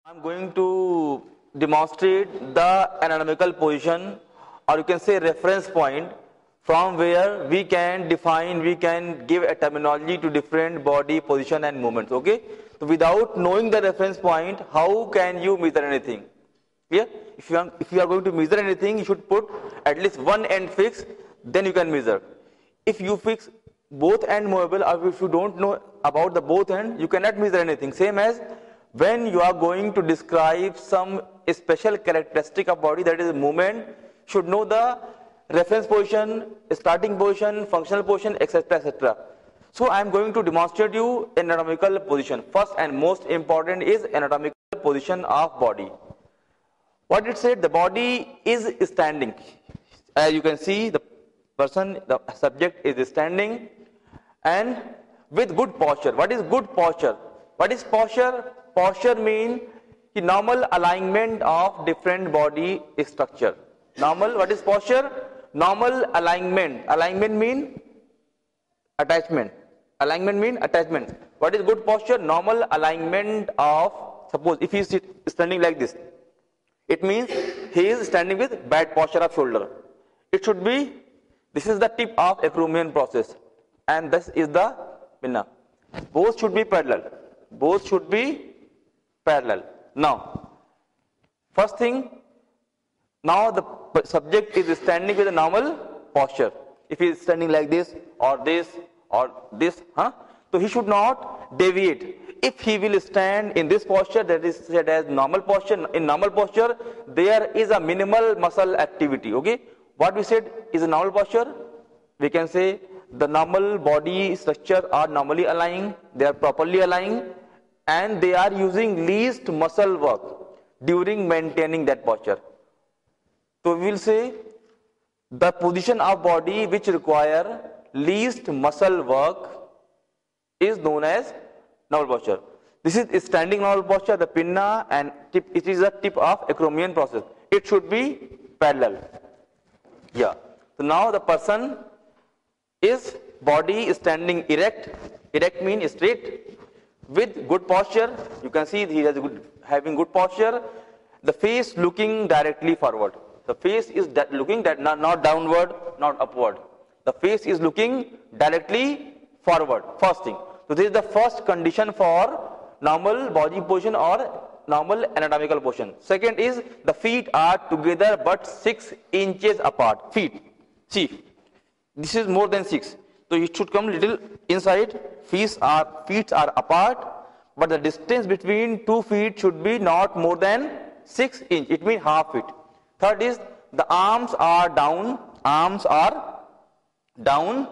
I'm going to demonstrate the anatomical position, or you can say reference point, from where we can define, we can give a terminology to different body position and movements. Okay, so without knowing the reference point, how can you measure anything? Yeah, if you are going to measure anything, you should put at least one end fixed, then you can measure. If you fix both end movable, or if you don't know about the both end, you cannot measure anything. Same as when you are going to describe some special characteristic of body, that is movement, should know the reference position, starting position, functional position, etc., etc. So I am going to demonstrate you anatomical position. First and most important is anatomical position of body. What it said, the body is standing. As you can see, the subject is standing and with good posture. What is good posture? What is posture? Posture means the normal alignment of different body structure. Normal, what is posture? Normal alignment. Alignment means attachment. Alignment means attachment. What is good posture? Normal alignment of, suppose if he is standing like this, it means he is standing with bad posture of shoulder. It should be, this is the tip of acromion process and this is the pinna. Both should be parallel. Both should be parallel. Now, first thing, now the subject is standing with a normal posture. If he is standing like this or this or this, so he should not deviate. If he will stand in this posture, that is said as normal posture. In normal posture, there is a minimal muscle activity. Okay, what we said is a normal posture. We can say the normal body structure are normally aligned, they are properly aligned, and they are using least muscle work during maintaining that posture. So we will say the position of body which require least muscle work is known as normal posture. This is standing normal posture, the pinna, and tip, it is a tip of acromion process. It should be parallel. Yeah. So now the person is body standing erect. Erect means straight with good posture. You can see he has having good posture. The face looking directly forward. The face is looking not downward, not upward. The face is looking directly forward. First thing. So this is the first condition for normal body position or normal anatomical position. Second is the feet are together but 6 inches apart. Feet. See, this is more than 6. So it should come little inside. Feet are apart, but the distance between 2 feet should be not more than 6 inches. It means half feet. Third is the arms are down. Arms are down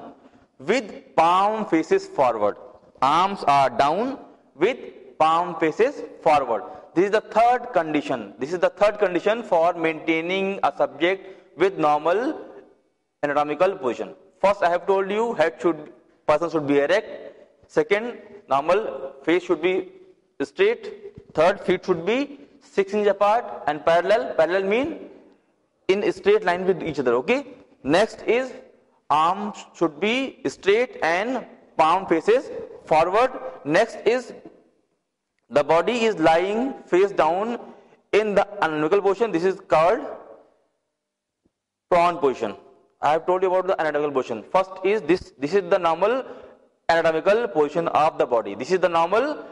with palm faces forward. Arms are down with palm faces forward. This is the third condition. This is the third condition for maintaining a subject with normal anatomical position. First, I have told you person should be erect. Second, normal face should be straight. Third, feet should be 6 inches apart and parallel. Parallel means in a straight line with each other. Okay. Next is arms should be straight and palm faces forward. Next is the body is lying face down in the anatomical position. This is called prawn position. I have told you about the anatomical position. First is this is the normal anatomical position of the body. This is the normal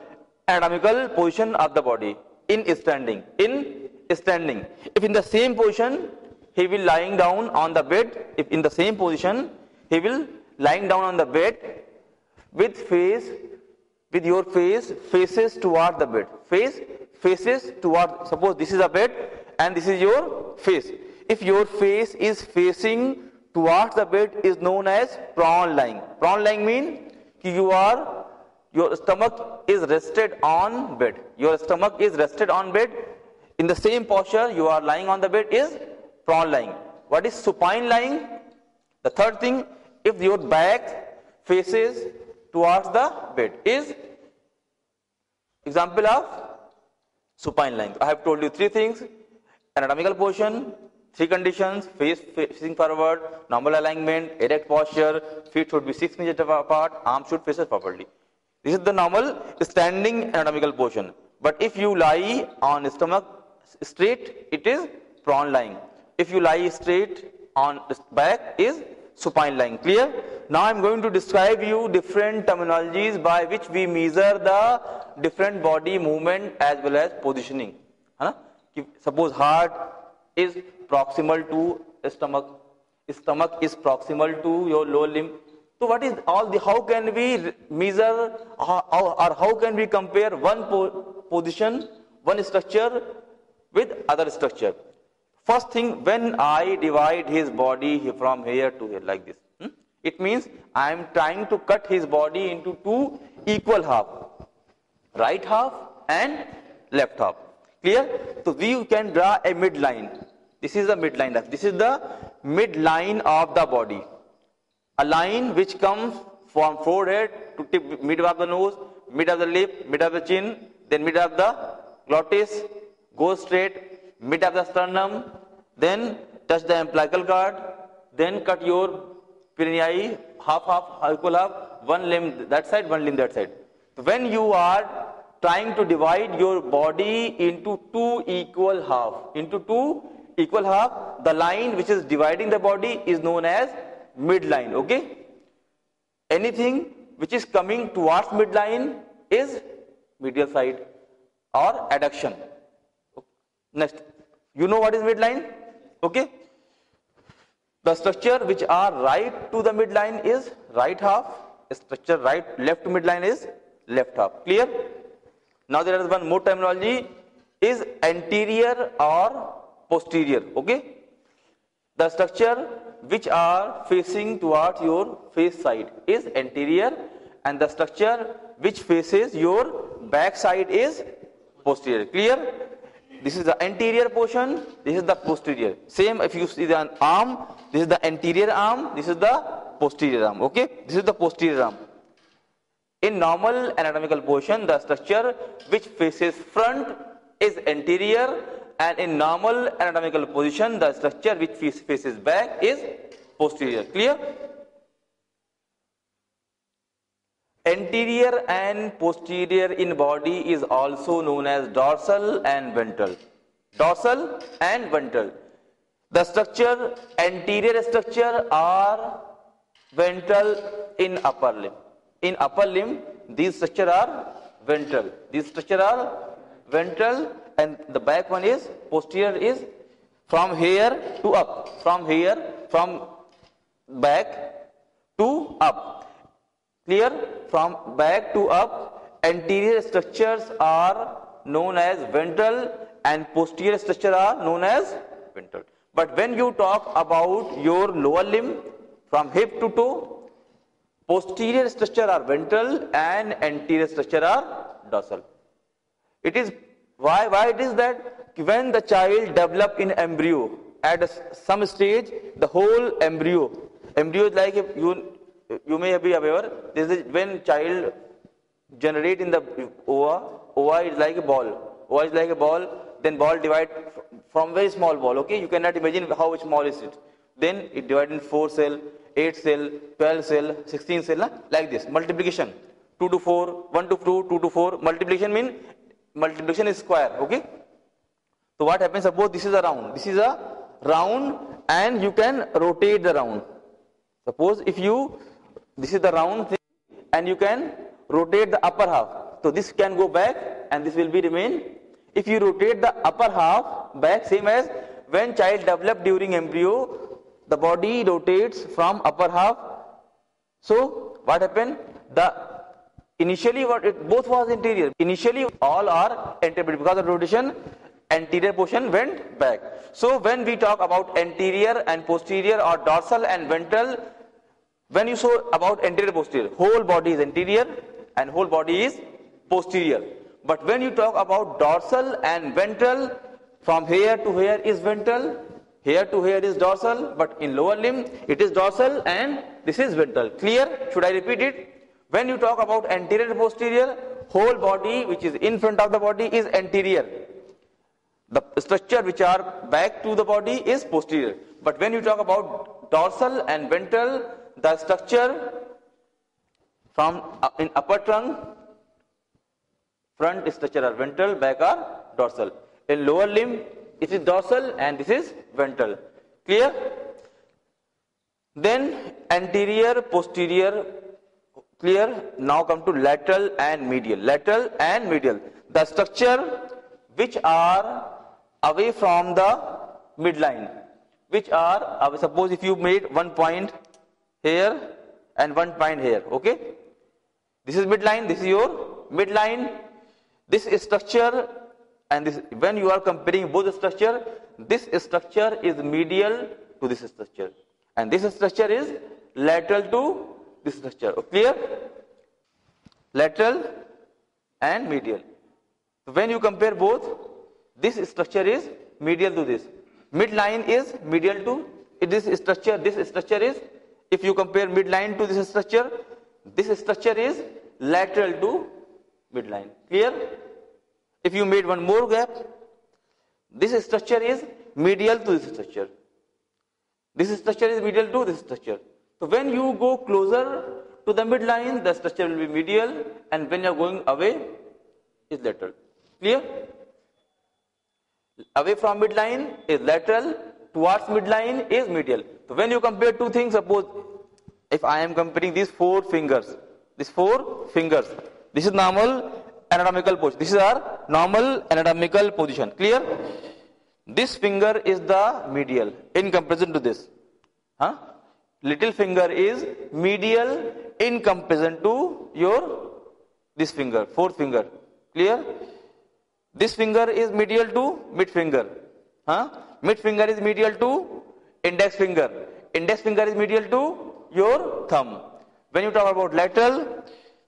anatomical position of the body in standing. In standing. If in the same position he will lying down on the bed, if in the same position he will lying down on the bed with your face faces toward the bed. Faces toward, suppose this is a bed and this is your face. If your face is facing towards the bed is known as prawn lying. Prawn lying means your stomach is rested on bed. Your stomach is rested on bed. In the same posture you are lying on the bed is prawn lying. What is supine lying? The third thing, if your back faces towards the bed is example of supine lying. I have told you 3 things: anatomical position, 3 conditions: face facing forward, normal alignment, erect posture, feet should be 6 inches apart, arms should face properly. This is the normal standing anatomical position. But if you lie on stomach straight, it is prawn lying. If you lie straight on back, is supine lying. Clear? Now I am going to describe you different terminologies by which we measure the different body movement as well as positioning. Suppose heart is proximal to stomach, stomach is proximal to your lower limb. So what is all the, how can we measure or how can we compare one position, one structure with other structure? First thing, when I divide his body from here to here like this, it means I am trying to cut his body into two equal half, right half and left half. Clear? So we can draw a midline. This is the midline. This is the midline of the body. A line which comes from forehead to tip, mid of the nose, mid of the lip, mid of the chin, then mid of the glottis, goes straight, mid of the sternum, then touch the umbilical cord, then cut your perineum, half, equal half, one limb that side, one limb that side. When you are trying to divide your body into two equal half, the line which is dividing the body is known as midline. Okay? Anything which is coming towards midline is medial side or adduction. Next, you know what is midline? Okay? The structure which are right to the midline is right half. Structure right left to midline is left half. Clear? Now there is one more terminology, is anterior or posterior. Okay? The structure which are facing towards your face side is anterior, and the structure which faces your back side is posterior. Clear? This is the anterior portion, this is the posterior. Same if you see the arm, this is the anterior arm, this is the posterior arm. Okay? This is the posterior arm. In normal anatomical position, the structure which faces front is anterior, and in normal anatomical position, the structure which faces back is posterior. Clear? Anterior and posterior in body is also known as dorsal and ventral. Dorsal and ventral. The structure, anterior structure or ventral in upper limb. In upper limb, these structure are ventral. These structure are ventral, and the back one is posterior, is from here to up. From back to up. Clear? From back to up, anterior structures are known as ventral and posterior structure are known as ventral. But when you talk about your lower limb, from hip to toe, posterior structure are ventral and anterior structure are dorsal. It is why it is that when the child develop in embryo, at some stage the whole embryo is like you may be aware, this is when child generate in the ova is like a ball, then ball divide from very small ball. Okay, you cannot imagine how small is it. Then it divide in 4 cell, 8 cell, 12 cell, 16 cell, like this. Multiplication 2 to 4, 1 to 2, 2 to 4. Multiplication is square. Okay. So what happens? Suppose this is a round. This is a round, and you can rotate the round. Suppose if this is the round thing, and you can rotate the upper half. So this can go back, and this will be remain. If you rotate the upper half back, same as when child develop during embryo, the body rotates from upper half. So what happened? Initially both was interior. Initially all are anterior, because of rotation anterior portion went back. So when we talk about anterior and posterior or dorsal and ventral, when you saw about anterior posterior, whole body is anterior and whole body is posterior. But when you talk about dorsal and ventral, from here to here is ventral, here to here is dorsal, but in lower limb it is dorsal and this is ventral. Clear? Should I repeat it? When you talk about anterior and posterior, whole body which is in front of the body is anterior. The structure which are back to the body is posterior. But when you talk about dorsal and ventral, the structure from in upper trunk Front structure are ventral, back are dorsal. In lower limb, it is dorsal and this is ventral. Clear? Then anterior, posterior, clear? Now come to lateral and medial. Lateral and medial. The structure which are away from the midline. Which are, suppose if you made one point here and one point here, okay? This is midline, this is your midline. This structure and this, when you are comparing both the structure, this structure is medial to this structure. And this structure is lateral to this structure. Clear? Lateral and medial. So when you compare both, this structure is medial to this. Midline is medial to this structure. This structure is, if you compare midline to this structure is lateral to midline. Clear? If you made one more gap, this structure is medial to this structure. This structure is medial to this structure. So when you go closer to the midline, the structure will be medial, and when you are going away, is lateral. Clear? Away from midline is lateral, towards midline is medial. So when you compare two things, suppose if I am comparing these four fingers, this is normal anatomical position. This is our normal anatomical position. Clear? This finger is the medial in comparison to this. Little finger is medial in comparison to your this finger, fourth finger. Clear? This finger is medial to mid finger. Mid finger is medial to index finger. Index finger is medial to your thumb. When you talk about lateral,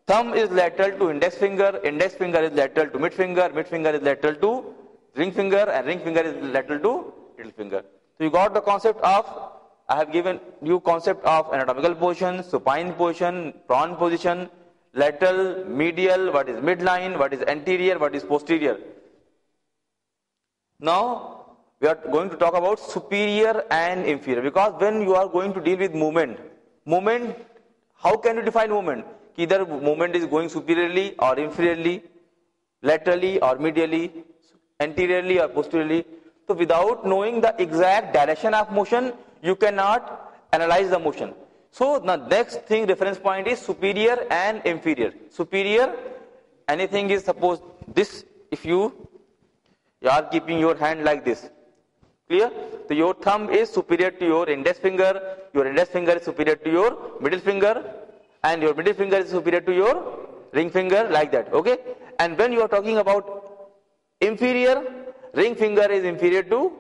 thumb is lateral to index finger is lateral to mid finger is lateral to ring finger, and ring finger is lateral to little finger. So you got the concept of, I have given you concept of anatomical position, supine position, prone position, lateral, medial, what is midline, what is anterior, what is posterior. Now we are going to talk about superior and inferior, because when you are going to deal with movement, how can you define movement? Either movement is going superiorly or inferiorly, laterally or medially, anteriorly or posteriorly. So without knowing the exact direction of motion, you cannot analyze the motion. So the next thing, reference point is superior and inferior. Superior, anything is, suppose this, if you are keeping your hand like this. Clear? So your thumb is superior to your index finger is superior to your middle finger, and your middle finger is superior to your ring finger, like that. Okay? And when you are talking about inferior, ring finger is inferior to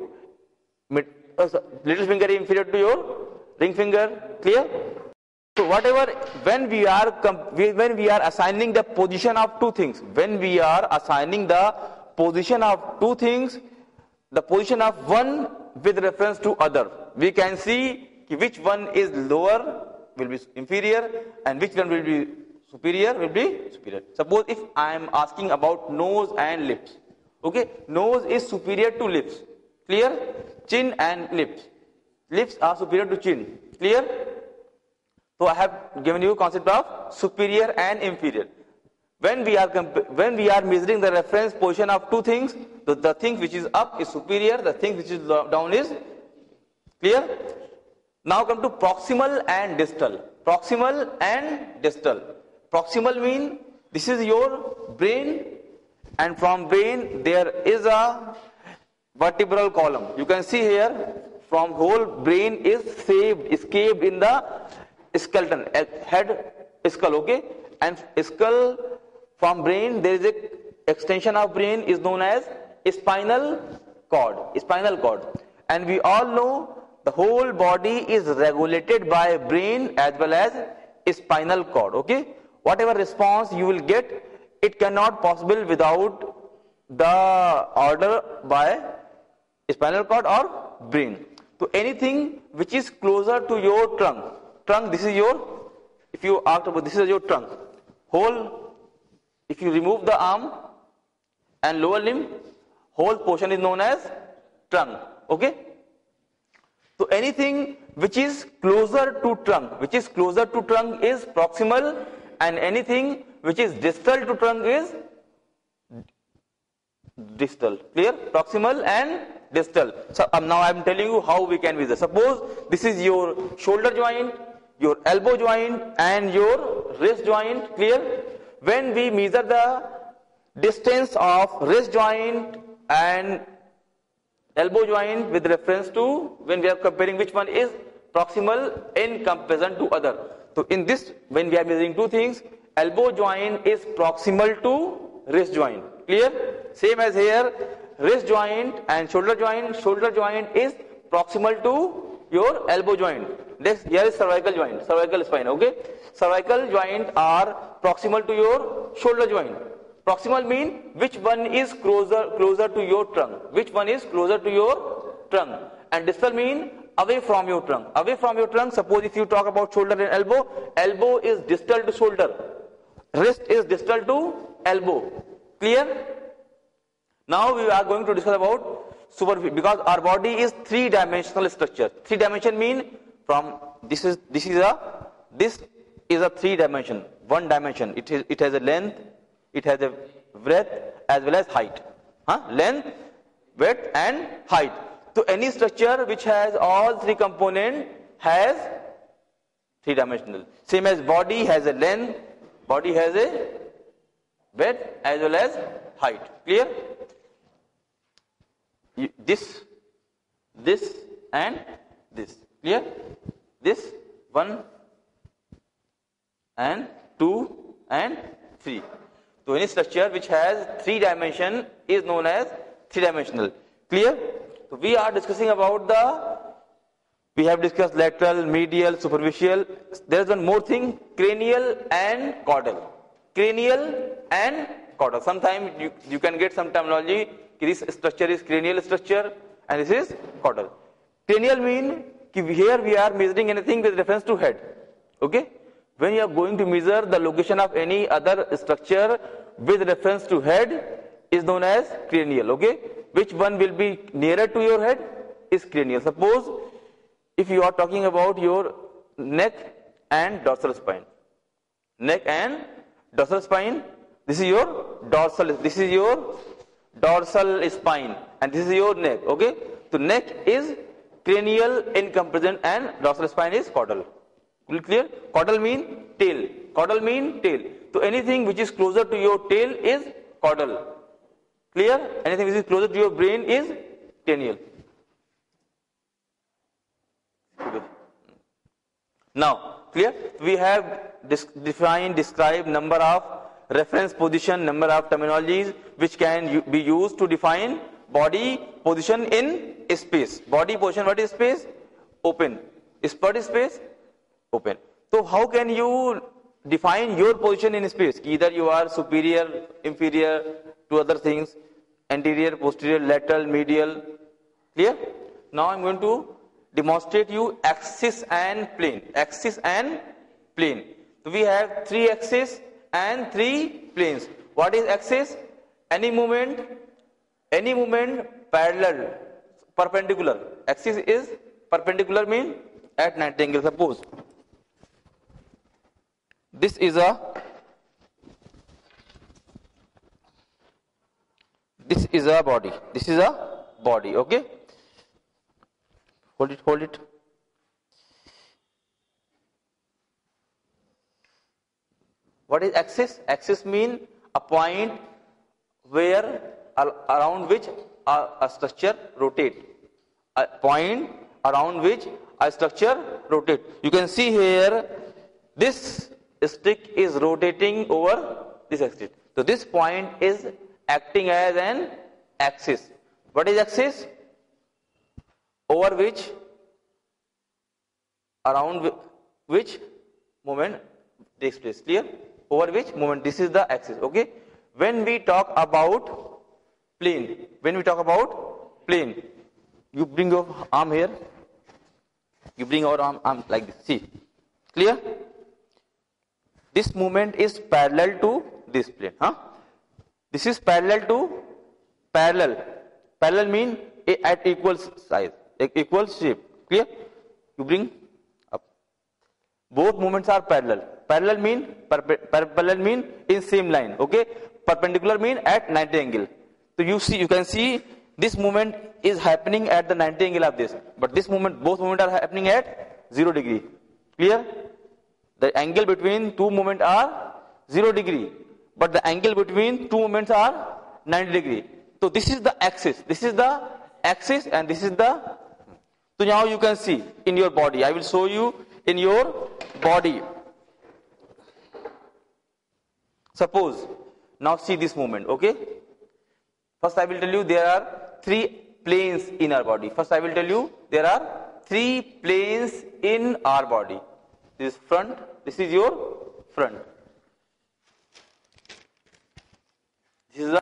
little finger is inferior to your ring finger. Clear? So whatever, when we are assigning the position of two things, the position of one with reference to other, we can see which one is lower will be inferior and which one will be superior will be superior. Suppose if I am asking about nose and lips. Okay, nose is superior to lips. Clear? Chin and lips. Lips are superior to chin. Clear? So I have given you concept of superior and inferior. When we are measuring the reference position of two things, the thing which is up is superior, the thing which is down is clear. Now come to proximal and distal. Proximal and distal. Proximal mean this is your brain, and from brain there is a vertebral column. You can see here, from whole brain is escaped in the skeleton, head, skull. Okay, and skull, from brain there is a extension of brain is known as spinal cord. And we all know the whole body is regulated by brain as well as spinal cord. Okay, whatever response you will get, it cannot possible without the order by spinal cord or brain. So anything which is closer to your trunk, this is your, if you ask about, this is your trunk. Whole, if you remove the arm and lower limb, whole portion is known as trunk. Okay. So anything which is closer to trunk, is proximal, and anything which is distal to trunk is distal. Clear? Proximal and distal. So now I am telling you how we can measure. Suppose this is your shoulder joint, your elbow joint and your wrist joint. Clear? When we measure the distance of wrist joint and elbow joint with reference to, when we are comparing which one is proximal in comparison to other. So in this, when we are measuring two things, elbow joint is proximal to wrist joint. Clear? Same as here, wrist joint and shoulder joint is proximal to your elbow joint. Next, here is cervical joint, cervical spine, okay? Cervical joint are proximal to your shoulder joint. Proximal mean which one is closer to your trunk, which one is closer to your trunk. And distal mean away from your trunk. Away from your trunk, suppose if you talk about shoulder and elbow is distal to shoulder, wrist is distal to elbow. Clear? Now we are going to discuss about superficie, because our body is three-dimensional structure. Three-dimension mean from this is a three-dimension, one dimension. It has a length, it has a breadth as well as height. Length, width and height. So any structure which has all three components has three-dimensional. Same as body has a length, body has a width as well as height. Clear? This and this. Clear? This 1 and 2 and 3. So any structure which has three dimension is known as three-dimensional. Clear? So we are discussing about we have discussed lateral, medial, superficial. There is one more thing, cranial and caudal. Cranial and caudal. Sometimes you can get some terminology. This structure is cranial structure and this is caudal. Cranial mean here we are measuring anything with reference to head. Okay? When you are going to measure the location of any other structure with reference to head is known as cranial. Okay? Which one will be nearer to your head is cranial. Suppose if you are talking about your neck and dorsal spine. Neck and dorsal spine, this is your dorsal spine and this is your neck. Okay? So neck is cranial in comparison and dorsal spine is caudal. Clear? Caudal mean tail. Caudal mean tail. So anything which is closer to your tail is caudal. Clear? Anything which is closer to your brain is cranial. Now, clear? We have described number of reference position, number of terminologies which can be used to define body position in space. Body position, what is space? Open. What is space? Open. So how can you define your position in space? Either you are superior, inferior to other things, anterior, posterior, lateral, medial. Clear? Now I'm going to demonstrate you axis and plane. Axis and plane. So we have three axes and three planes. What is axis? Any movement parallel, perpendicular. Axis is perpendicular mean at 90 angle. Suppose this is a body. This is a body. Okay? Hold it. What is axis? Axis mean a point where around which a structure rotate. A point around which a structure rotate. You can see here this stick is rotating over this axis. So this point is acting as an axis. What is axis? Over which, around which movement takes place. Clear? Over which movement. This is the axis. Okay? When we talk about plane, you bring your arm here. You bring your arm like this. See? Clear? This movement is parallel to this plane. This is parallel to parallel. Parallel mean at equal size, equal shape. Clear? You bring up. Both movements are parallel. Parallel mean in same line. Okay? Perpendicular mean at 90 angle. So you can see this movement is happening at the 90 angle of this, but this movement, both movements are happening at 0 degree. Clear? The angle between two movements are 0 degree, but the angle between two movements are 90 degree. So this is the axis. This is the axis, and this is the. So now you can see in your body. I will show you in your body. Suppose now see this movement. Okay. First, I will tell you there are three planes in our body. First, I will tell you there are three planes in our body. This is front. This is your front. This is a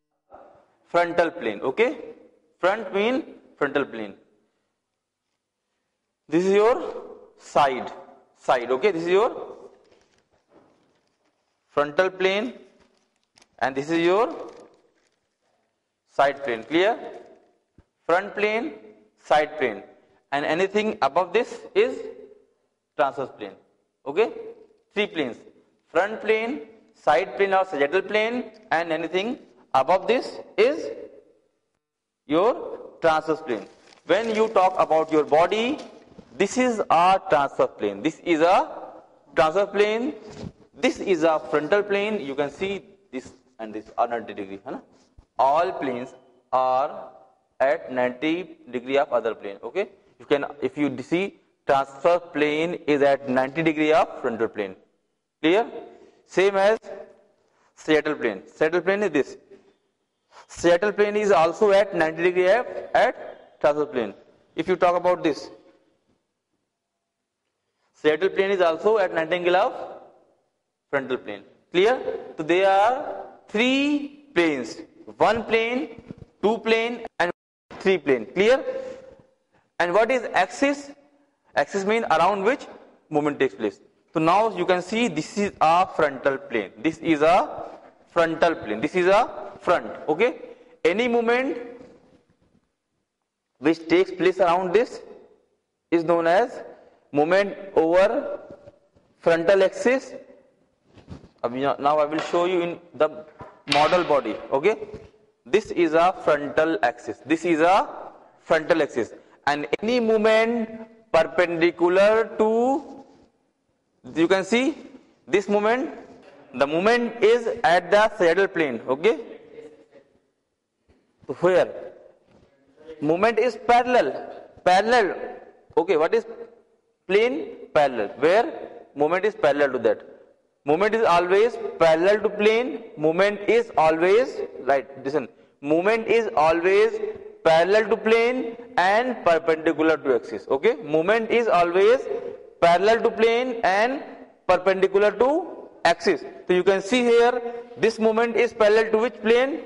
frontal plane. Okay. Front means frontal plane. This is your side. Okay. This is your frontal plane, and this is your side plane. Clear? Front plane, side plane, and anything above this is transverse plane. Okay? Three planes: front plane, side plane or sagittal plane, and anything above this is your transverse plane. When you talk about your body, this is a transverse plane. This is a transverse plane. This is a frontal plane. You can see this and this are 90 degree. Hai na? All planes are at 90 degree of other plane. Okay? If you see, transverse plane is at 90 degree of frontal plane. Clear? Same as sagittal plane. Sagittal plane is this. Sagittal plane is also at 90 degree at transverse plane. If you talk about this, sagittal plane is also at 90 angle of frontal plane. Clear? So there are three planes: one plane, two plane, and three plane. Clear? And what is axis? Axis means around which movement takes place. So now you can see this is a frontal plane. This is a frontal plane. This is a front. Okay? Any movement which takes place around this is known as movement over frontal axis. Now I will show you in the model body. Okay? This is a frontal axis. This is a frontal axis. And any movement perpendicular to, you can see this movement, the movement is at the sagittal plane. Okay? So where? Movement is parallel. Okay, what is plane? Parallel. Where? Movement is parallel to that. Movement is always parallel to plane. Movement is always, right, listen. Movement is always parallel to plane and perpendicular to axis. Okay? Movement is always parallel to plane and perpendicular to axis. So you can see here, this movement is parallel to which plane?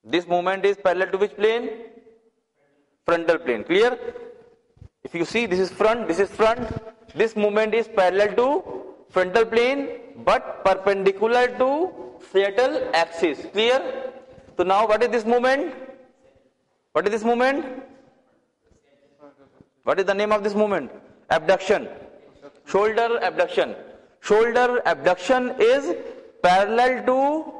This movement is parallel to which plane? Frontal plane. Clear? If you see, this is front, this is front. This movement is parallel to frontal plane but perpendicular to sagittal axis. Clear? So now what is this movement? What is this movement? What is the name of this movement? Abduction. Shoulder abduction. Shoulder abduction is parallel to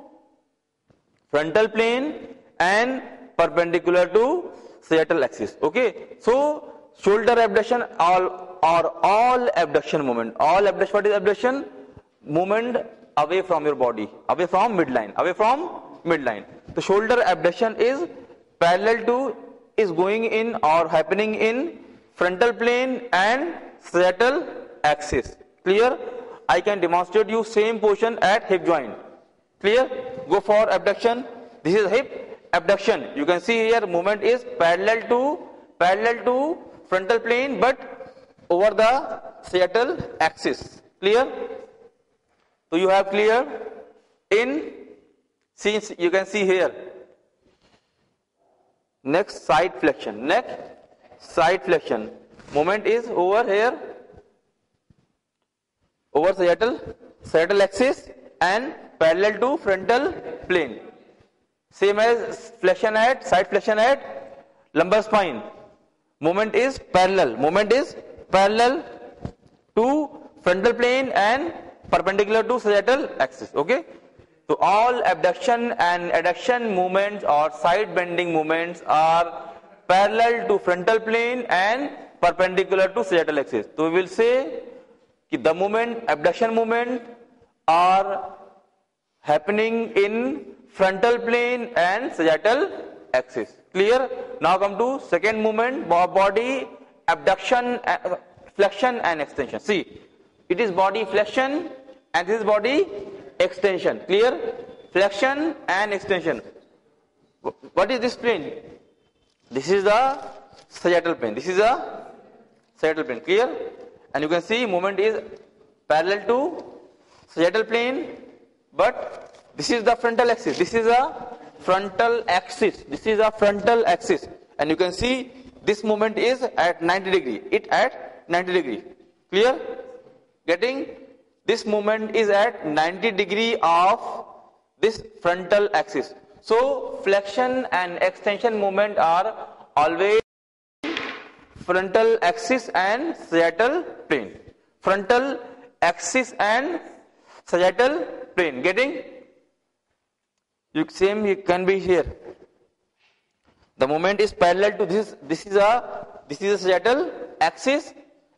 frontal plane and perpendicular to sagittal axis. Okay? So shoulder abduction all abduction movement. All abduction, what is abduction? Movement away from your body, away from midline, away from midline. The shoulder abduction is parallel to, is going in or happening in frontal plane and sagittal axis. Clear? I can demonstrate you same portion at hip joint. Clear? Go for abduction. This is hip abduction. You can see here movement is parallel to frontal plane but over the sagittal axis. Clear? So you have clear in, since you can see here, next side flexion. Neck side flexion. Movement is over here, over sagittal axis and parallel to frontal plane. Same as flexion at, side flexion at lumbar spine. Movement is parallel. Movement is parallel to frontal plane and perpendicular to sagittal axis. Okay? So all abduction and adduction movements or side bending movements are parallel to frontal plane and perpendicular to sagittal axis. So we will say that the movement, abduction movement are happening in frontal plane and sagittal axis. Clear? Now come to second movement, body abduction, flexion and extension. See, it is body flexion and this is body extension. Clear? Flexion and extension. What is this plane? This is the sagittal plane. This is a sagittal plane. Clear? And you can see movement is parallel to sagittal plane, but this is the frontal axis. This is a frontal axis. This is a frontal axis. And you can see this movement is at 90 degree. It at 90 degree. Clear? Getting? This movement is at 90 degree of this frontal axis. So flexion and extension movement are always frontal axis and sagittal plane. Frontal axis and sagittal plane. Getting? Same can be here. The movement is parallel to this. This is a sagittal axis,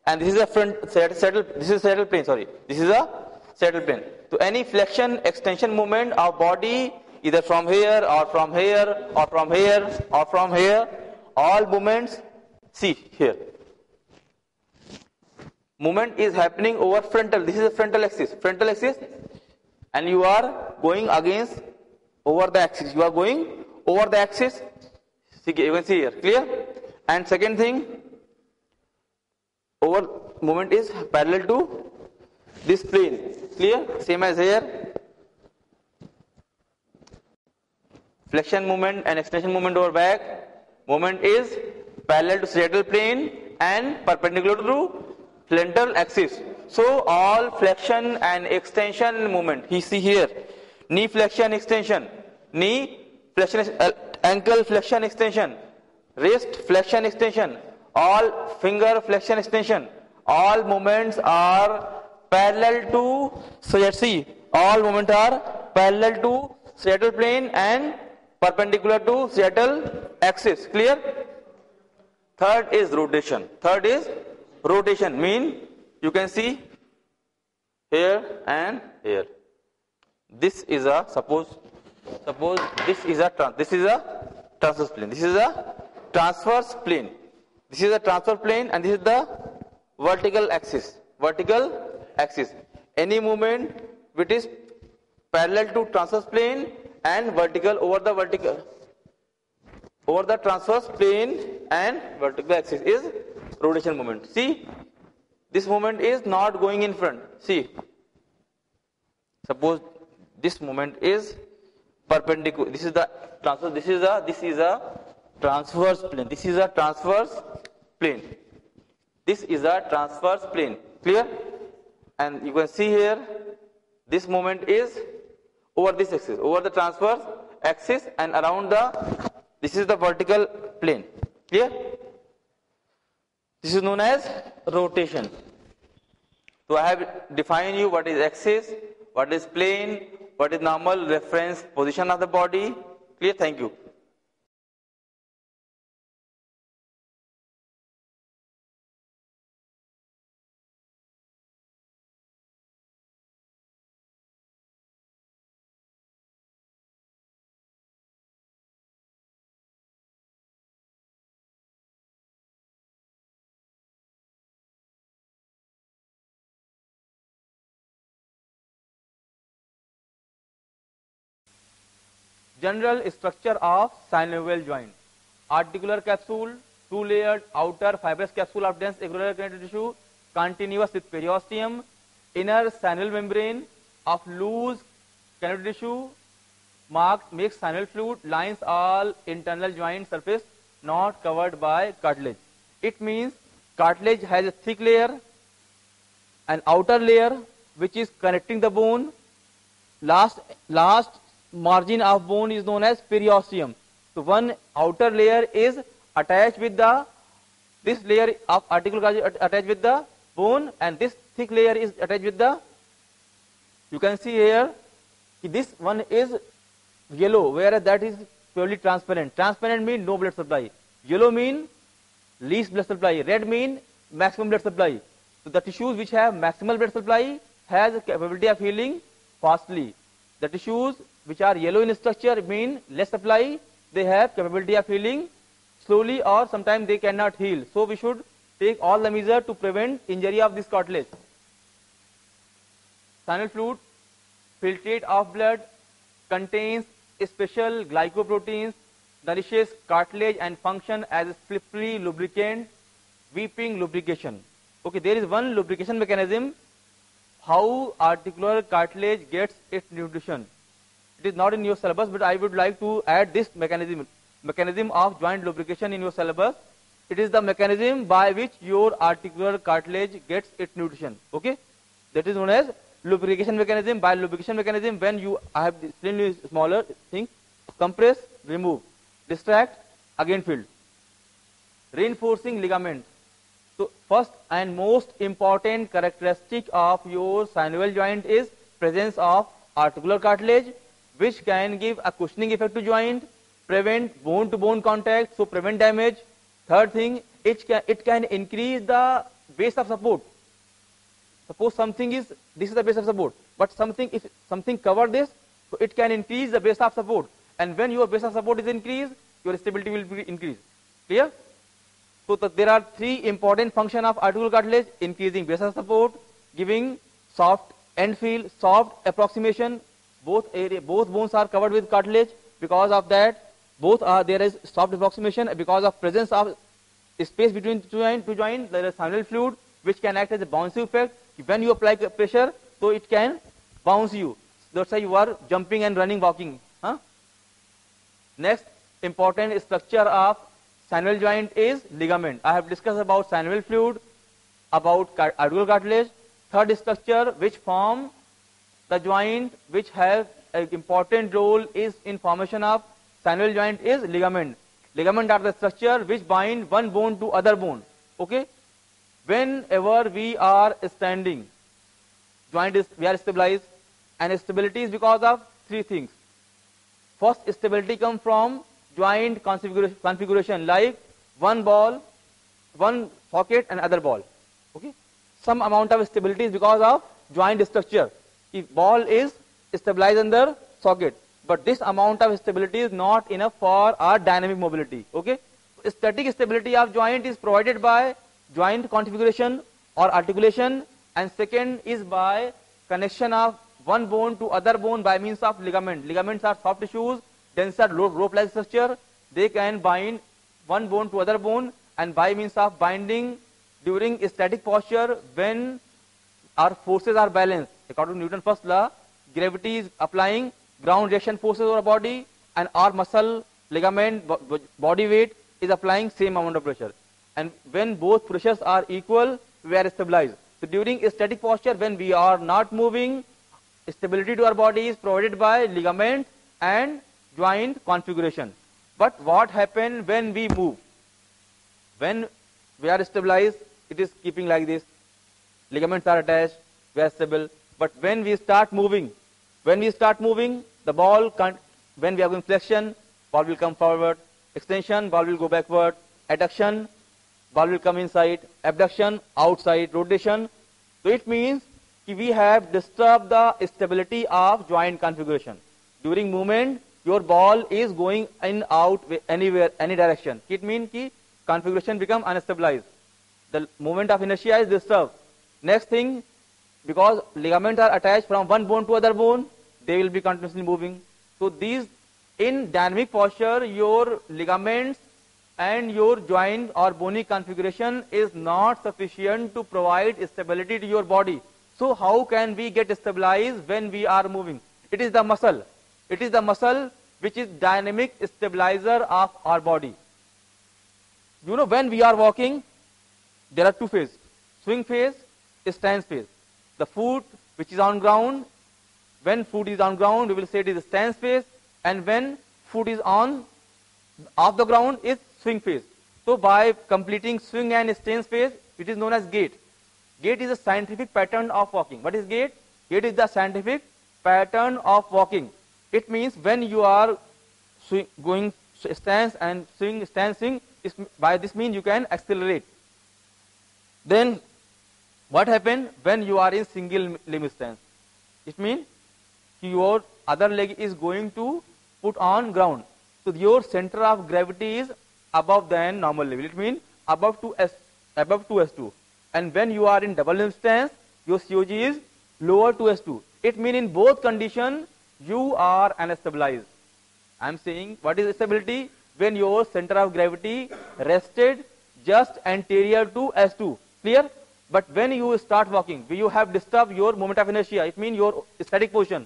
and this is a sagittal plane. Sorry, this is a sagittal plane. So any flexion extension movement of body, either from here or from here or from here or from here, all movements. See here. Movement is happening over frontal. This is a frontal axis. Frontal axis, and you are going against over the axis. You are going over the axis. See, you can see here. Clear? And second thing, over movement is parallel to this plane. Clear? Same as here. Flexion movement and extension movement over back. Movement is parallel to sagittal plane and perpendicular to frontal axis. So all flexion and extension movement. You see here. Knee flexion extension. Knee flexion, ankle flexion extension. Wrist flexion extension. All finger flexion extension. All movements are parallel to sagittal. See, all movements are parallel to sagittal plane and perpendicular to sagittal axis. Clear? Third is rotation. Third is rotation. Mean you can see here and here. This is a suppose this is a transverse plane. This is a transverse plane. This is a transverse plane, and this is the vertical axis. Vertical axis. Any movement which is parallel to transverse plane and vertical over the transverse plane and vertical axis is rotation movement. See, this movement is not going in front. See, suppose this movement is perpendicular. This is the transverse. This is a transverse plane. This is a transverse plane. This is a transverse plane. Clear? And you can see here, this movement is over this axis, over the transverse axis, and around this is the vertical plane. Clear? This is known as rotation. So I have defined you what is axis, what is plane, what is normal reference position of the body. Clear? Thank you. General structure of synovial joint. Articular capsule, two-layered outer fibrous capsule of dense irregular connective tissue, continuous with periosteum, inner synovial membrane of loose connective tissue, makes synovial fluid, lines all internal joint surface not covered by cartilage. It means cartilage has a thick layer, an outer layer which is connecting the bone. Last margin of bone is known as periosteum. So one outer layer is attached with this layer of articular cartilage attached with the bone, and this thick layer is attached with you can see here, This one is yellow, whereas that is purely transparent. Transparent means no blood supply. Yellow mean least blood supply. Red mean maximum blood supply. So the tissues which have maximal blood supply has a capability of healing fastly. The tissues which are yellow in structure mean less supply. They have capability of healing slowly, or sometimes they cannot heal. So we should take all the measures to prevent injury of this cartilage. Synovial fluid, filtrate of blood, contains special glycoproteins, nourishes cartilage and function as a slippery lubricant, weeping lubrication. Okay, there is one lubrication mechanism how articular cartilage gets its nutrition. It is not in your syllabus, but I would like to add this mechanism of joint lubrication in your syllabus. It is the mechanism by which your articular cartilage gets its nutrition. Okay, that is known as lubrication mechanism. By lubrication mechanism, when you have extremely smaller thing, compress, remove, distract, again fill. Reinforcing ligament. So first and most important characteristic of your synovial joint is presence of articular cartilage, which can give a cushioning effect to joint, prevent bone to bone contact, so prevent damage. Third thing, it can increase the base of support. Suppose something is, this is the base of support, but if something cover this, so it can increase the base of support. And when your base of support is increased, your stability will be increased. Clear? So there are three important functions of articular cartilage: increasing base of support, giving soft end feel, soft approximation. Both bones are covered with cartilage. Because of that, there is soft approximation. Because of presence of space between two joints, there is synovial fluid which can act as a bouncy effect. When you apply pressure, so it can bounce you. That's why you are jumping and running, walking. Next important structure of synovial joint is ligament. I have discussed about synovial fluid, about articular cartilage. Third structure which form the joint, which has an important role is in formation of synovial joint, is ligament. Ligament are the structure which bind one bone to other bone. Okay. Whenever we are standing, we are stabilized, and stability is because of three things. First, stability comes from joint configuration, like one ball, one socket, and other ball. Okay, some amount of stability is because of joint structure. If ball is stabilized under socket, but this amount of stability is not enough for our dynamic mobility. Okay, static stability of joint is provided by joint configuration or articulation, and second is by connection of one bone to other bone by means of ligament. Ligaments are soft tissues, denser rope-like structure. They can bind one bone to other bone, and by means of binding during static posture, when our forces are balanced, according to Newton's first law, gravity is applying ground reaction forces over our body, and our muscle, ligament, body weight is applying same amount of pressure. And when both pressures are equal, we are stabilized. So during a static posture, when we are not moving, stability to our body is provided by ligament and joint configuration. But what happens when we move? When we are stabilized, it is keeping like this. Ligaments are attached, we are stable. But when we start moving, the ball when we are going flexion, ball will come forward. Extension, ball will go backward. Adduction, ball will come inside. Abduction, outside. Rotation. So it means we have disturbed the stability of joint configuration. During movement, your ball is going in, out, anywhere, any direction. It means that configuration become unstabilized. The movement of inertia is disturbed. Next thing, because ligaments are attached from one bone to other bone, they will be continuously moving. So these, in dynamic posture, your ligaments and your joint or bony configuration is not sufficient to provide stability to your body. So how can we get stabilized when we are moving? It is the muscle. It is the muscle which is dynamic stabilizer of our body. You know, when we are walking, there are two phases: swing phase, stance phase. The foot which is on ground, when foot is on ground, we will say it is stance phase, and when foot is on off the ground is swing phase. So by completing swing and stance phase, it is known as gait. Gait is a scientific pattern of walking. What is gait? Gait is the scientific pattern of walking. It means when you are going stance and swing, stance, swing, by this means you can accelerate. Then what happens when you are in single limb stance? It means your other leg is going to put on ground. So your center of gravity is above than normal level. It means above 2s2. And when you are in double limb stance, your COG is lower 2s2. It means in both conditions you are unstabilized. I am saying what is stability? When your center of gravity rested just anterior to S2. Clear? But when you start walking, you have disturbed your moment of inertia. It means your static position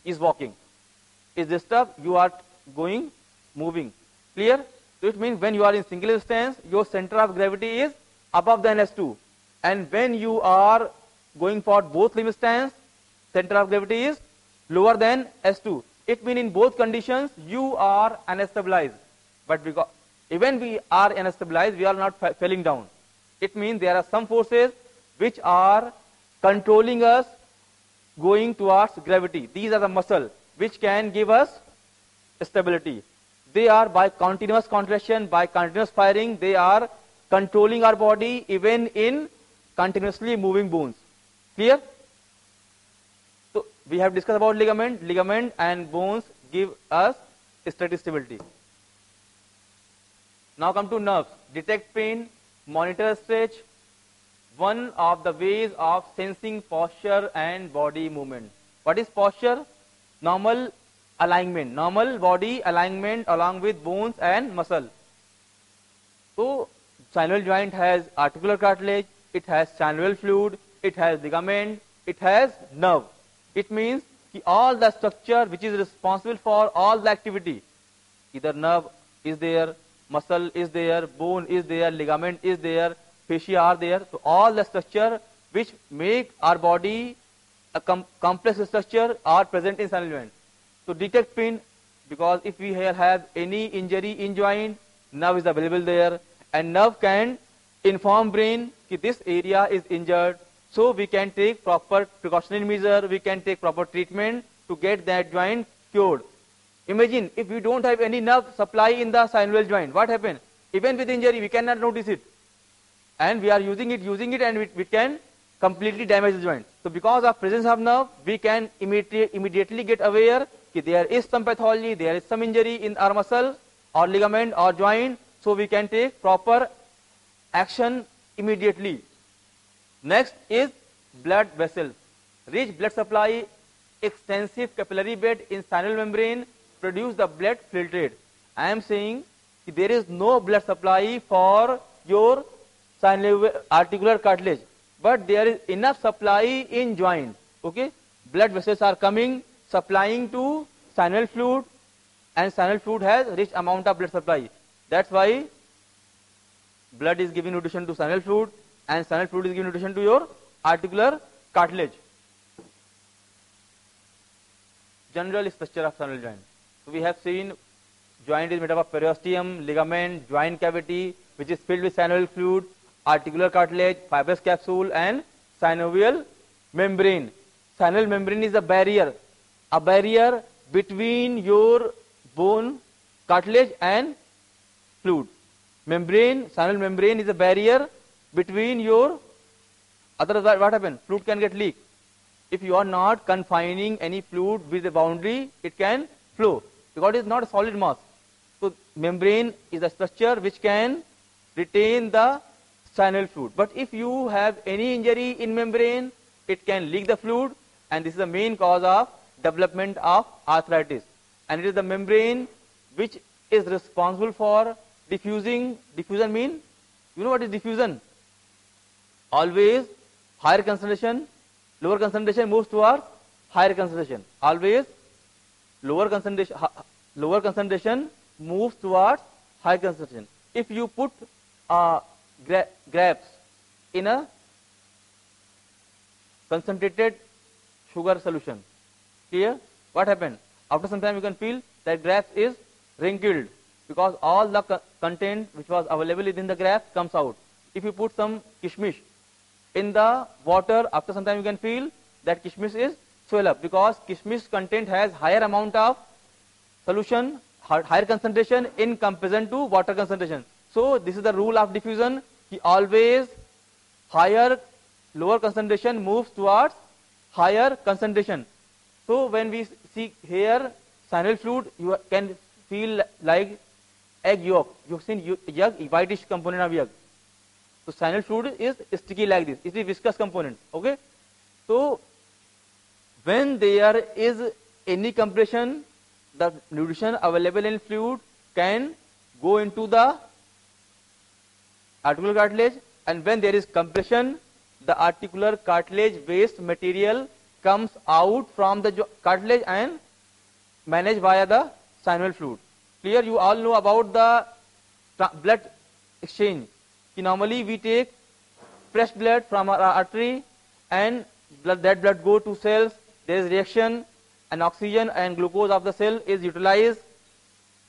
is walking. Is disturbed, you are going, moving. Clear? So it means when you are in single stance, your center of gravity is above than S2. And when you are going for both limb stance, center of gravity is lower than S2. It means in both conditions you are unstabilized. But because even we are unstabilized, we are not falling down. It means there are some forces which are controlling us going towards gravity. These are the muscles which can give us stability. They are by continuous contraction, by continuous firing, they are controlling our body even in continuously moving bones. Clear? So we have discussed about ligament. Ligament and bones give us static stability. Now come to nerves. Detect pain, monitor stretch. One of the ways of sensing posture and body movement. What is posture? Normal alignment. Normal body alignment along with bones and muscle. So synovial joint has articular cartilage, it has synovial fluid, it has ligament, it has nerve. It means all the structure which is responsible for all the activity, either nerve is there, muscle is there, bone is there, ligament is there, fascia are there. So all the structure which make our body a complex structure are present in synovial joint. So detect pain, because if we here have any injury in joint, nerve is available there, and nerve can inform brain that this area is injured. So we can take proper precautionary measure, we can take proper treatment to get that joint cured. Imagine if we don't have any nerve supply in the synovial joint, what happens? Even with injury, we cannot notice it. And we are using it and we can completely damage the joint. So because of presence of nerve, we can immediately get aware that there is some pathology, there is some injury in our muscle or ligament or joint. So we can take proper action immediately. Next is blood vessels. Rich blood supply, extensive capillary bed in synovial membrane produce the blood filtrate. I am saying there is no blood supply for your synovial articular cartilage, but there is enough supply in joint. Okay, blood vessels are coming, supplying to synovial fluid, and synovial fluid has rich amount of blood supply. That's why blood is giving nutrition to synovial fluid, and synovial fluid is giving nutrition to your articular cartilage. General structure of synovial joint. So we have seen joint is made up of periosteum, ligament, joint cavity, which is filled with synovial fluid, articular cartilage, fibrous capsule, and synovial membrane. Synovial membrane is a barrier between your bone, cartilage, and fluid. Synovial membrane is a barrier between your, otherwise what happens? Fluid can get leaked. If you are not confining any fluid with a boundary, it can flow because it is not a solid mass. So membrane is a structure which can retain the synovial fluid. But if you have any injury in membrane, it can leak the fluid, and this is the main cause of development of arthritis. And it is the membrane which is responsible for diffusing. Diffusion means, you know what is diffusion? Always higher concentration, lower concentration moves towards higher concentration. Always lower concentration moves towards higher concentration. If you put grapes in a concentrated sugar solution, clear? What happened? After some time you can feel that grapes is wrinkled because all the content which was available within the grapes comes out. If you put some kishmish in the water, after some time you can feel that kishmish is swell up because Kishmish content has higher amount of solution, higher concentration in comparison to water concentration. So this is the rule of diffusion. He always higher, lower concentration moves towards higher concentration. So when we see here synovial fluid, you can feel like egg yolk. You've seen egg, whitish component of egg. So synovial fluid is sticky like this. It is viscous component. Okay. So when there is any compression, the nutrition available in fluid can go into the articular cartilage, and when there is compression, the articular cartilage waste material comes out from the cartilage and managed via the synovial fluid. Clear? You all know about the blood exchange. Normally we take fresh blood from our artery and that blood go to cells. There is reaction and oxygen and glucose of the cell is utilized,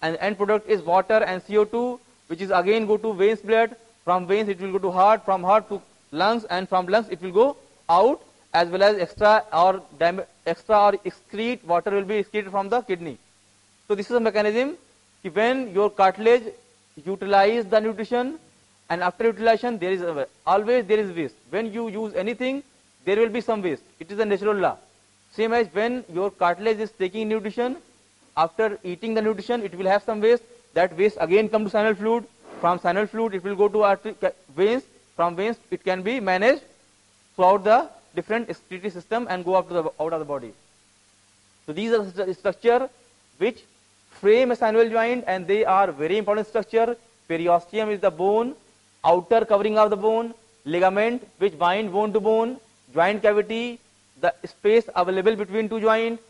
and end product is water and CO2, which is again go to veins blood. From veins it will go to heart, from heart to lungs, and from lungs it will go out, as well as extra or excrete water will be excreted from the kidney. So this is a mechanism when your cartilage utilize the nutrition, and after utilization there is always there is waste. When you use anything, there will be some waste. It is a natural law. Same as when your cartilage is taking nutrition, after eating the nutrition, it will have some waste. That waste again come to synovial fluid. From synovial fluid, it will go to veins. From veins, it can be managed throughout the different excretory system and go out of the body. So these are the structure which frame a synovial joint, and they are very important structure. Periosteum is the bone, outer covering of the bone, ligament which bind bone to bone, joint cavity, the space available between two joints,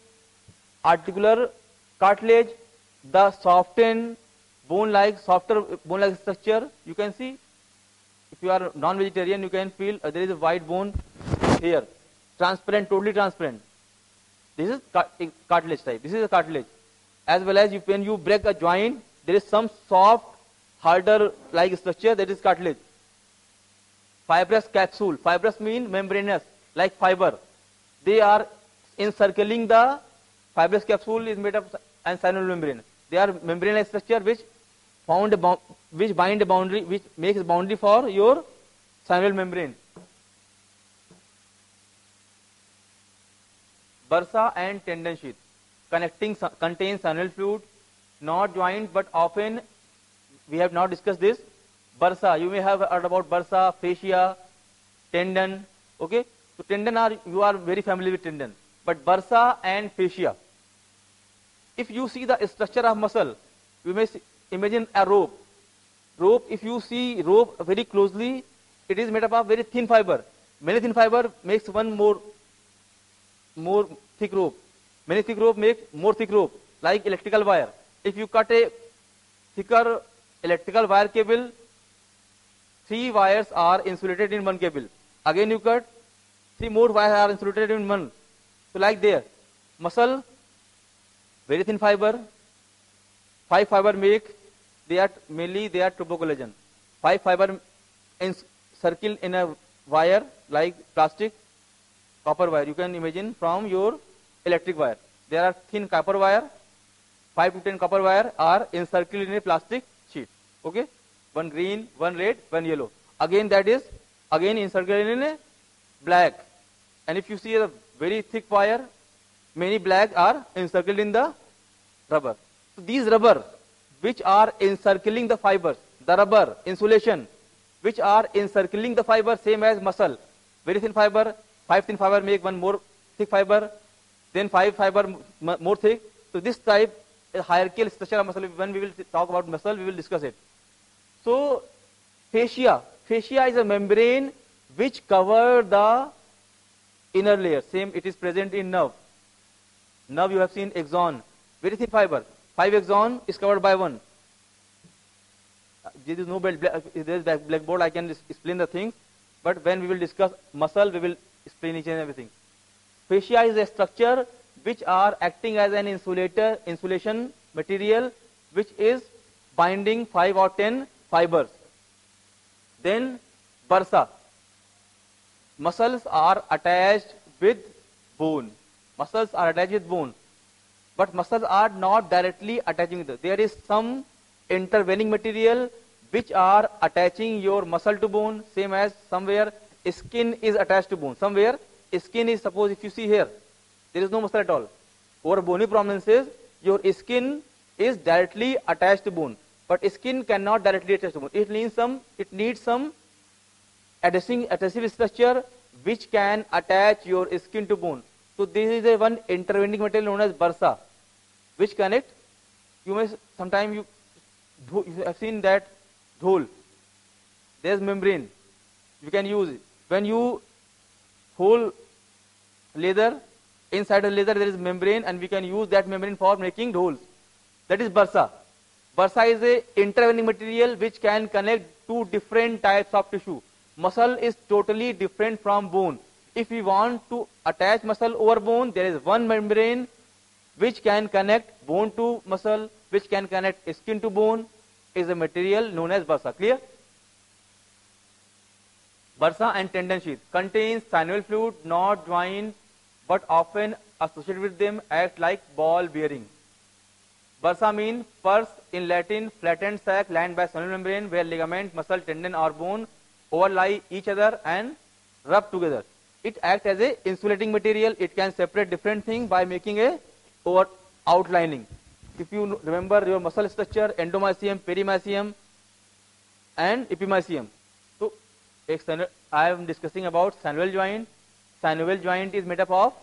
articular cartilage, the softer bone-like structure. You can see, if you are non-vegetarian, you can feel there is a white bone here, transparent, totally transparent. This is cartilage type. This is a cartilage. As well as when you break a joint, there is some soft, harder like structure, that is cartilage. Fibrous capsule. Fibrous mean membranous, like fiber. They are encircling the fibrous capsule is made of and synovial membrane. They are membranous structure which bind a boundary, which makes boundary for your synovial membrane. Bursa and tendon sheath contains synovial fluid, not joint, but often we have not discussed this. Bursa, you may have heard about bursa, fascia, tendon. Okay, so tendon you are very familiar with tendon, but bursa and fascia. If you see the structure of muscle, you may imagine a rope. Rope, if you see rope very closely, it is made up of very thin fiber. Many thin fiber makes one more thick rope. Many thick rope make more thick rope, like electrical wire. If you cut a thicker electrical wire cable, 3 wires are insulated in one cable. Again you cut, 3 more wires are insulated in one. So like there, muscle, very thin fiber, 5 fiber make, they are tropocollagen. 5 fiber encircled in a wire like plastic, copper wire. You can imagine from your electric wire. There are thin copper wire, 5 to 10 copper wire are encircled in a plastic sheet. Okay, one green, one red, one yellow. Again that is encircled in a black. And if you see a very thick wire, many black are encircled in the rubber. So these rubber which are encircling the fibers, the rubber insulation which are encircling the fiber, same as muscle, very thin fiber, 5 thin fiber make one more thick fiber, then 5 fiber more thick. So this type hierarchical structure of muscle, when we will talk about muscle, we will discuss it. So fascia is a membrane which cover the inner layer. Same, it is present in nerve. Nerve, you have seen axon, very thin fiber. 5 axon is covered by 1. There is no blackboard, I can explain the things, but when we will discuss muscle, we will explain each and everything. Fascia is a structure which are acting as an insulation material which is binding 5 or 10 fibers. Then bursa. Muscles are attached with bone. Muscles are attached with bone, but muscles are not directly attaching it. There is some intervening material which are attaching your muscle to bone, same as somewhere skin is attached to bone. Somewhere skin is, suppose if you see here, there is no muscle at all. Over bony prominences, your skin is directly attached to bone, but skin cannot directly attach to bone. It needs some adhesive structure which can attach your skin to bone. So this is a one intervening material known as bursa, which connect. You may sometime you have seen that dhol. There is membrane. You can use it. When you hold leather, inside the leather there is membrane, and we can use that membrane for making dhols. That is bursa. Bursa is a intervening material which can connect two different types of tissue. Muscle is totally different from bone. If we want to attach muscle over bone, there is one membrane which can connect bone to muscle, which can connect skin to bone, is a material known as bursa. Clear? Bursa and tendon sheath contains synovial fluid, not joint, but often associated with them, act like ball bearing. Bursa means pars in Latin, flattened sac lined by synovial membrane where ligament, muscle, tendon or bone overlie each other and rub together. It acts as a insulating material. It can separate different things by making a outlining. If you remember your muscle structure, endomysium, perimysium and epimysium. So I am discussing about synovial joint. Synovial joint is made up of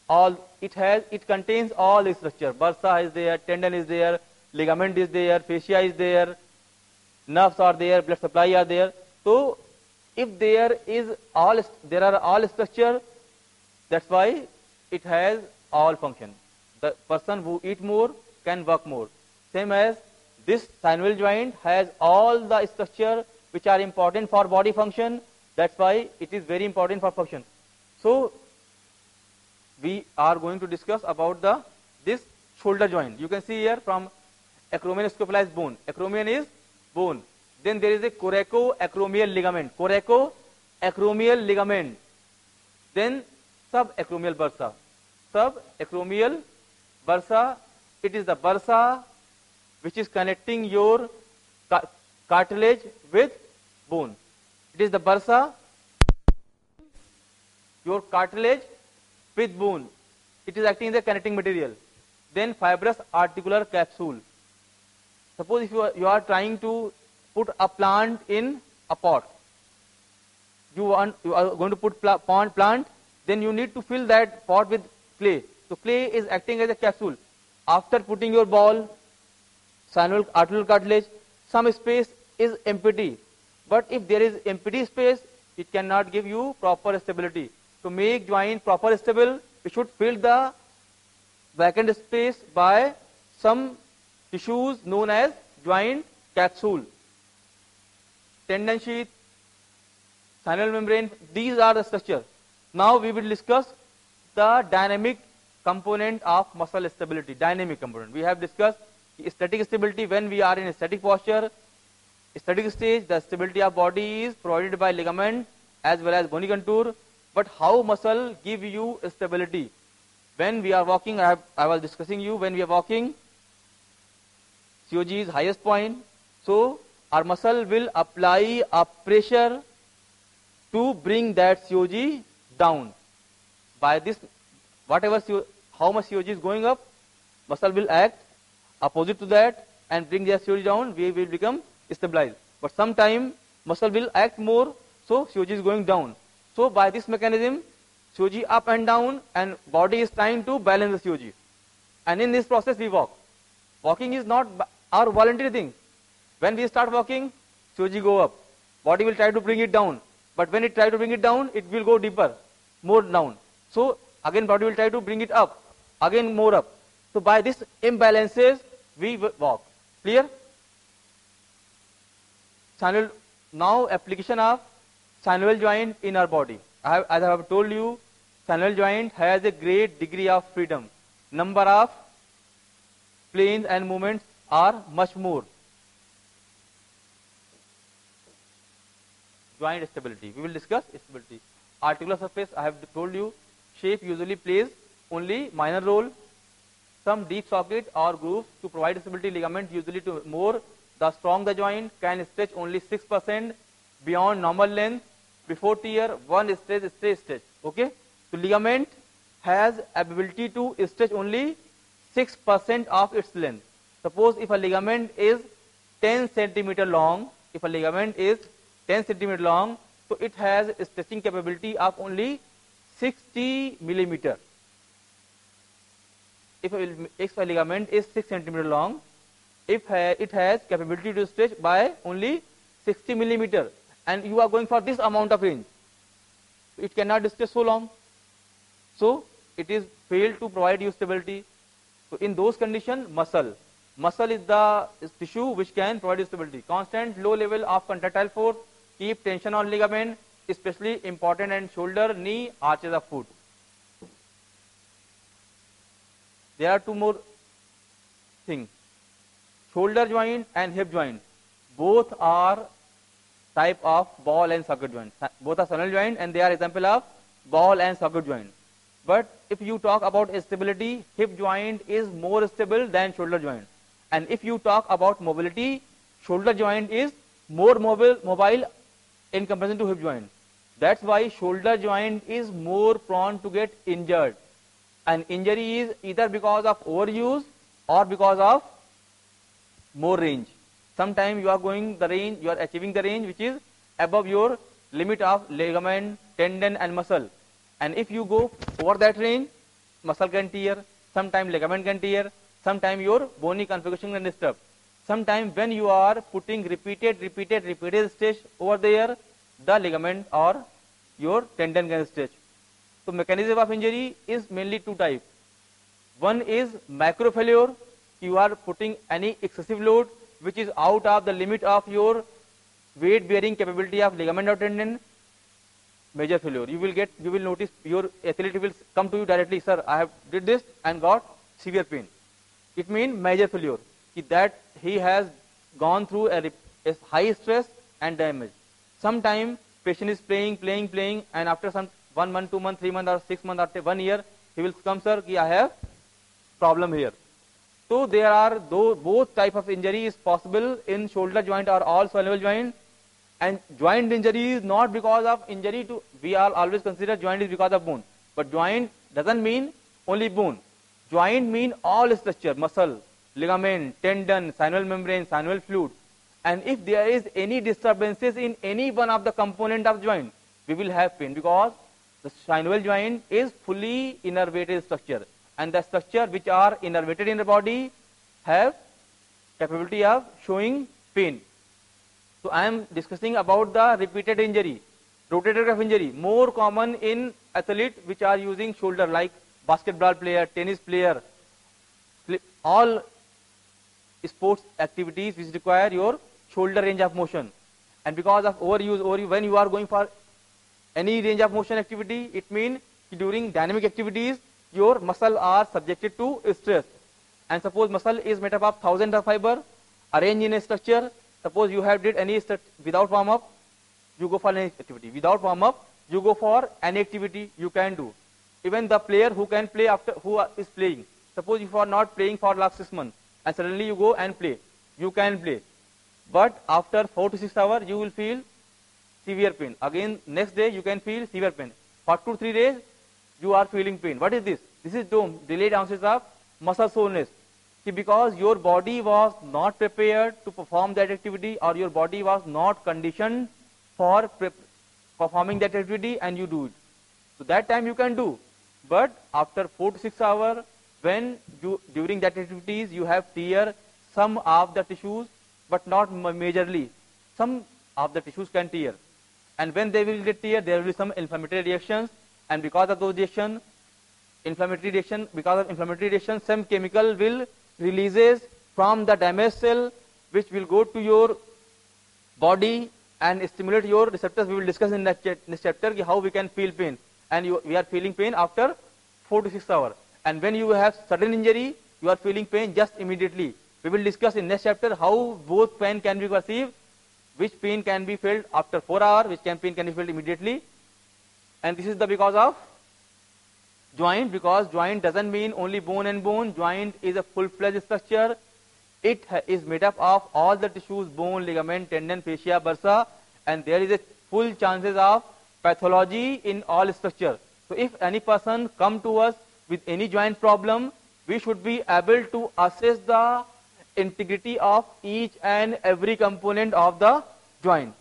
all, it contains all the structure. Bursa is there, tendon is there, ligament is there, fascia is there, nerves are there, blood supply are there. So if there are all structure, that's why it has all function. The person who eat more can work more. Same as this synovial joint has all the structure which are important for body function. That's why it is very important for function. So we are going to discuss about this shoulder joint. You can see here from acromion scapula is bone. Acromion is bone. Then there is a coracoacromial ligament. Coracoacromial ligament. Then subacromial bursa. Subacromial bursa. It is the bursa which is connecting your cartilage with bone. It is the bursa, your cartilage with bone. It is acting as a connecting material. Then fibrous articular capsule. Suppose if you are trying to put a plant in a pot. You are going to put plant, then you need to fill that pot with clay. So clay is acting as a capsule. After putting your ball, synovial articular cartilage, some space is empty. But if there is empty space, it cannot give you proper stability. To make joint proper stable, we should fill the vacant space by some tissues known as joint capsule. Tendon sheath, synovial membrane, these are the structure. Now we will discuss the dynamic component of muscle stability. Dynamic component. We have discussed static stability when we are in a static posture. Static stage, the stability of body is provided by ligament as well as bony contour. But how muscle give you stability? When we are walking, I was discussing you, when we are walking, COG is highest point. So our muscle will apply a pressure to bring that COG down. By this, how much COG is going up, muscle will act opposite to that and bring the COG down, we will become stabilized. But sometime muscle will act more, so COG is going down. So by this mechanism, COG up and down, and body is trying to balance the COG. And in this process we walk. Walking is not our voluntary thing. When we start walking, COG go up. Body will try to bring it down. But when it try to bring it down, it will go deeper, more down. So again body will try to bring it up, again more up. So by this imbalances, we walk. Clear? Now application of synovial joint in our body. As I have told you, synovial joint has a great degree of freedom. Number of planes and movements are much more. Joint stability. We will discuss stability. Articular surface, I have told you, shape usually plays only minor role. Some deep socket or grooves to provide stability. Ligament usually to more the strong the joint can stretch only 6% beyond normal length. Before tear, one stretch. Okay, so ligament has ability to stretch only 6% of its length. Suppose if a ligament is 10 centimeter long, if a ligament is 10 centimeter long, so it has a stretching capability of only 60 millimeter. If a ligament is 6 centimeter long, if it has capability to stretch by only 60 millimeter, and you are going for this amount of range, it cannot stretch so long. So it is failed to provide you stability. So in those conditions, muscle is the tissue which can provide you stability. Constant low level of contractile force keep tension on ligament, especially important in shoulder, knee, arches of foot. There are two more things. Shoulder joint and hip joint, both are type of ball and socket joint. Both are synovial joint and they are example of ball and socket joint. But if you talk about stability, hip joint is more stable than shoulder joint. And if you talk about mobility, shoulder joint is more mobile in comparison to hip joint. That's why shoulder joint is more prone to get injured. And injury is either because of overuse or because of more range. Sometimes you are going the range, you are achieving the range which is above your limit of ligament, tendon and muscle. And if you go over that range, muscle can tear, sometimes ligament can tear, sometimes your bony configuration can disturb. Sometimes when you are putting repeated stretch over there, the ligament or your tendon can stretch. So mechanism of injury is mainly two types. One is macrofailure. You are putting any excessive load which is out of the limit of your weight bearing capability of ligament or tendon. Major failure. You will notice your athlete will come to you directly, sir, I have did this and got severe pain. It means major failure. That he has gone through a high stress and damage. Sometimes patient is playing and after some 1 month, 2 months, 3 months or 6 months, after 1 year, he will come, sir, I have problem here. So there are both type of injury is possible in shoulder joint or all synovial joint. And joint injury is not because of injury to, we are always consider joint is because of bone. But joint doesn't mean only bone. Joint mean all structure, muscle, ligament, tendon, synovial membrane, synovial fluid. And if there is any disturbances in any one of the component of joint, we will have pain because the synovial joint is fully innervated structure. And the structure which are innervated in the body have capability of showing pain. So I am discussing about the repeated injury, rotator cuff injury, more common in athletes which are using shoulder like basketball player, tennis player, all sports activities which require your shoulder range of motion. And because of overuse, when you are going for any range of motion activity, it means during dynamic activities, your muscle are subjected to stress. And suppose muscle is made up of thousands of fiber arranged in a structure. Suppose you have did any without warm up, you go for any activity. Without warm up, you go for any activity you can do. Even the player who can play who is playing. Suppose if you are not playing for last 6 months and suddenly you go and play, you can play. But after 4 to 6 hours, you will feel severe pain. Again, next day you can feel severe pain. For 2 to 3 days, you are feeling pain. What is this? This is delayed onset of muscle soreness. See, because your body was not prepared to perform that activity or your body was not conditioned for performing that activity and you do it. So that time you can do. But after 4 to 6 hours, when during that activities you have tear some of the tissues but not majorly. Some of the tissues can tear. And when they will get tear, there will be some inflammatory reactions. And because of those reactions, because of inflammatory reaction, some chemical will releases from the damaged cell which will go to your body and stimulate your receptors. We will discuss in next chapter how we can feel pain. And we are feeling pain after 4 to 6 hours. And when you have sudden injury, you are feeling pain just immediately. We will discuss in next chapter how both pain can be perceived, which pain can be felt after 4 hours, which pain can be felt immediately. And this is the because of joint, because joint doesn't mean only bone and bone. Joint is a full-fledged structure. It is made up of all the tissues, bone, ligament, tendon, fascia, bursa, and there is a full chances of pathology in all structure. So if any person come to us with any joint problem, we should be able to assess the integrity of each and every component of the joint.